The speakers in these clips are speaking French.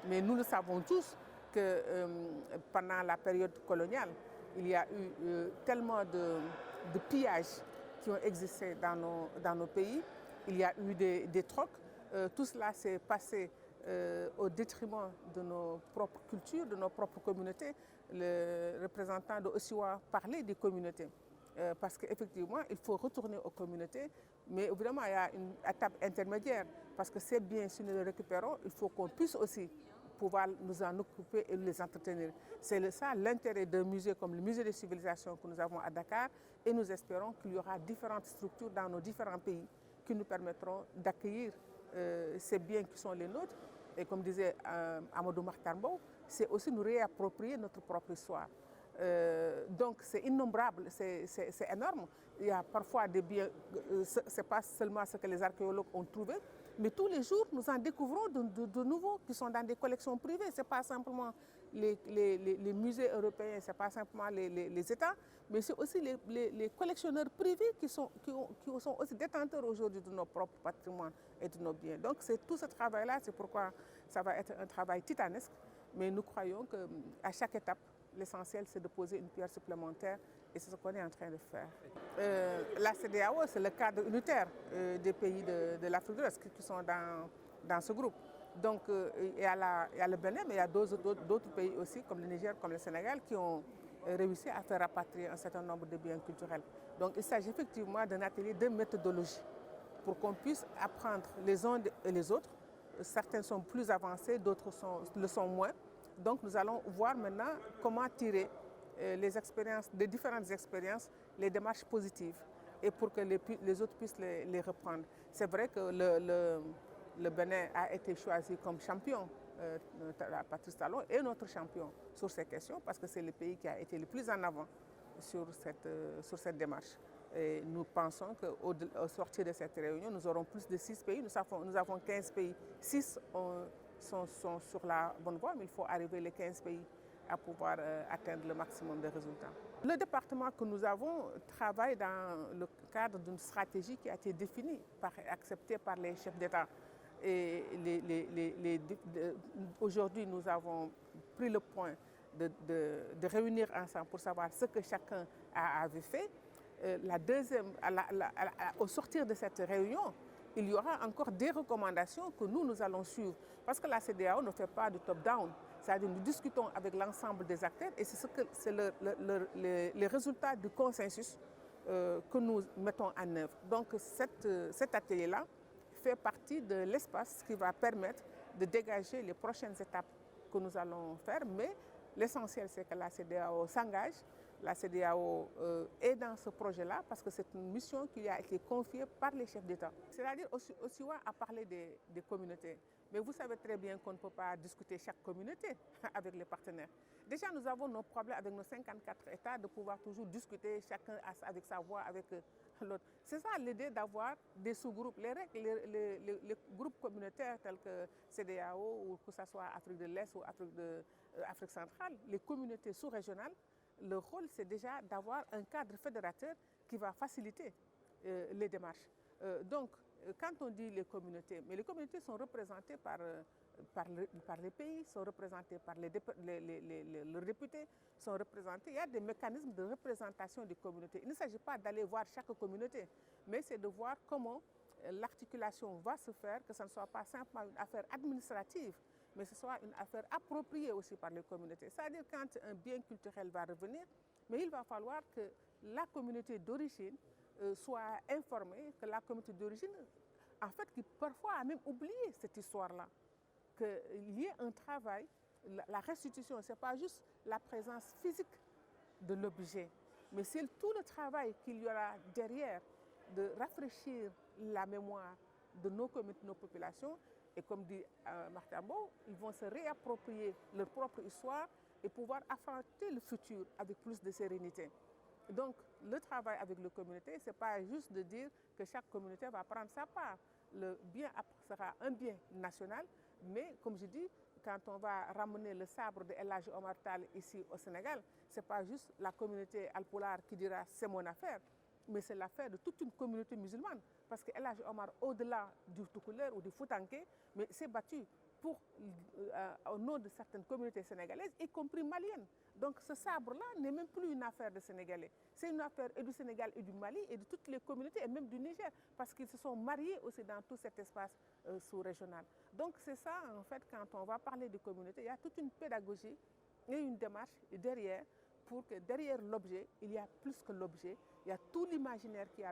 Mais nous le savons tous que pendant la période coloniale, il y a eu tellement de pillages qui ont existé dans nos pays. Il y a eu des trocs. Tout cela s'est passé au détriment de nos propres cultures, de nos propres communautés. Le représentant de Osiwa parlait des communautés. Parce qu'effectivement, il faut retourner aux communautés, mais évidemment, il y a une étape intermédiaire, parce que c'est bien, si nous le récupérons, il faut qu'on puisse aussi pouvoir nous en occuper et les entretenir. C'est ça l'intérêt d'un musée comme le Musée des civilisations que nous avons à Dakar, et nous espérons qu'il y aura différentes structures dans nos différents pays qui nous permettront d'accueillir ces biens qui sont les nôtres. Et comme disait Amadou Mahtarmbo, c'est aussi nous réapproprier notre propre histoire. Donc c'est innombrable, c'est énorme. Il y a parfois des biens, ce n'est pas seulement ce que les archéologues ont trouvé, mais tous les jours nous en découvrons de nouveaux qui sont dans des collections privées. Ce n'est pas simplement les musées européens, ce n'est pas simplement les États, mais c'est aussi les collectionneurs privés qui sont aussi détenteurs aujourd'hui de nos propres patrimoines et de nos biens. Donc c'est tout ce travail-là, c'est pourquoi ça va être un travail titanesque, mais nous croyons qu'à chaque étape, l'essentiel, c'est de poser une pierre supplémentaire et c'est ce qu'on est en train de faire. La CEDEAO, c'est le cadre unitaire des pays de l'Afrique de l'Ouest qui sont dans ce groupe. Donc, il y a le Bénin, mais il y a d'autres pays aussi, comme le Niger, comme le Sénégal, qui ont réussi à faire rapatrier un certain nombre de biens culturels. Donc, il s'agit effectivement d'un atelier de méthodologie pour qu'on puisse apprendre les uns et les autres. Certains sont plus avancés, d'autres le sont moins. Donc nous allons voir maintenant comment tirer les expériences, des différentes expériences, les démarches positives, et pour que les autres puissent les reprendre. C'est vrai que le Bénin a été choisi comme champion, Patrice Talon est notre champion sur ces questions, parce que c'est le pays qui a été le plus en avant sur cette démarche. Et nous pensons qu'au sortir de cette réunion, nous aurons plus de 6 pays, nous avons 15 pays, 6 sont sur la bonne voie, mais il faut arriver les 15 pays à pouvoir atteindre le maximum de résultats. Le département que nous avons travaille dans le cadre d'une stratégie qui a été définie, acceptée par les chefs d'État. Et aujourd'hui, nous avons pris le point de réunir ensemble pour savoir ce que chacun avait fait. Au sortir de cette réunion, il y aura encore des recommandations que nous allons suivre. Parce que la CEDEAO ne fait pas de top-down. C'est-à-dire que nous discutons avec l'ensemble des acteurs et c'est les résultats du consensus que nous mettons en œuvre. Donc cet atelier-là fait partie de l'espace qui va permettre de dégager les prochaines étapes que nous allons faire. Mais l'essentiel, c'est que la CEDEAO s'engage. La CEDEAO est dans ce projet-là parce que c'est une mission qui a été confiée par les chefs d'État. C'est-à-dire, Osiwa a parlé des communautés. Mais vous savez très bien qu'on ne peut pas discuter chaque communauté avec les partenaires. Déjà, nous avons nos problèmes avec nos 54 États de pouvoir toujours discuter chacun avec sa voix, avec l'autre. C'est ça l'idée d'avoir des sous-groupes. Les groupes communautaires tels que CEDEAO, ou que ce soit Afrique de l'Est ou Afrique centrale, les communautés sous-régionales, le rôle, c'est déjà d'avoir un cadre fédérateur qui va faciliter les démarches. Donc, quand on dit les communautés, mais les communautés sont représentées par les pays, sont représentées par les députés, sont représentées. Il y a des mécanismes de représentation des communautés. Il ne s'agit pas d'aller voir chaque communauté, mais c'est de voir comment l'articulation va se faire, que ce ne soit pas simplement une affaire administrative, mais que ce soit une affaire appropriée aussi par les communautés. C'est-à-dire quand un bien culturel va revenir, mais il va falloir que la communauté d'origine soit informée, que la communauté d'origine, en fait, qui parfois a même oublié cette histoire-là, qu'il y ait un travail, la restitution, ce n'est pas juste la présence physique de l'objet, mais c'est tout le travail qu'il y aura derrière de rafraîchir la mémoire de nos communautés, de nos populations. Et comme dit Mahtarmbo, ils vont se réapproprier leur propre histoire et pouvoir affronter le futur avec plus de sérénité. Donc, le travail avec les communautés, ce n'est pas juste de dire que chaque communauté va prendre sa part. Le bien sera un bien national, mais comme je dis, quand on va ramener le sabre de El Hadji Omar Tall ici au Sénégal, ce n'est pas juste la communauté Alpulaar qui dira c'est mon affaire, mais c'est l'affaire de toute une communauté musulmane. Parce que El Hadji Omar, au-delà du Toucouleur ou du Foutanké, mais s'est battu au nom de certaines communautés sénégalaises, y compris maliennes. Donc ce sabre-là n'est même plus une affaire de Sénégalais. C'est une affaire et du Sénégal et du Mali et de toutes les communautés et même du Niger, parce qu'ils se sont mariés aussi dans tout cet espace sous-régional. Donc c'est ça, en fait, quand on va parler de communauté, il y a toute une pédagogie et une démarche derrière, pour que derrière l'objet, il y a plus que l'objet. Il y a tout l'imaginaire qui a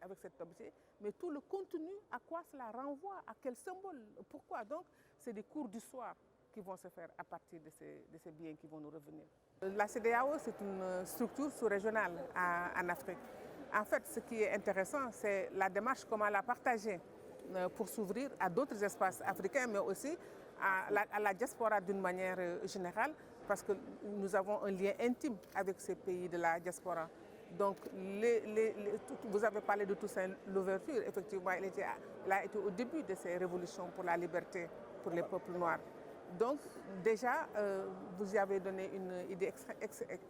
avec cet objet, mais tout le contenu, à quoi cela renvoie, à quel symbole, pourquoi. Donc, c'est des cours d'histoire qui vont se faire à partir de ces biens qui vont nous revenir. La CEDEAO, c'est une structure sous-régionale en Afrique. En fait, ce qui est intéressant, c'est la démarche, comment la partager pour s'ouvrir à d'autres espaces africains, mais aussi à la diaspora d'une manière générale, parce que nous avons un lien intime avec ces pays de la diaspora. Donc, vous avez parlé de Toussaint Louverture, effectivement, il a été au début de ces révolutions pour la liberté, pour les peuples noirs. Donc, déjà, vous y avez donné une idée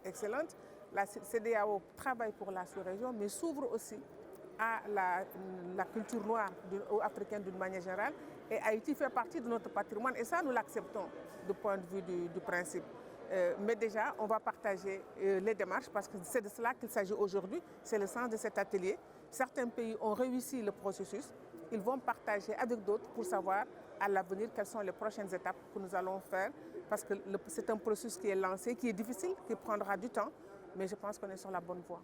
excellente. La CEDEAO travaille pour la sous-région, mais s'ouvre aussi à la culture noire africaine d'une manière générale. Et Haïti fait partie de notre patrimoine, et ça, nous l'acceptons du point de vue du principe. Mais déjà, on va partager les démarches, parce que c'est de cela qu'il s'agit aujourd'hui. C'est le sens de cet atelier. Certains pays ont réussi le processus. Ils vont partager avec d'autres pour savoir à l'avenir quelles sont les prochaines étapes que nous allons faire. Parce que c'est un processus qui est lancé, qui est difficile, qui prendra du temps. Mais je pense qu'on est sur la bonne voie.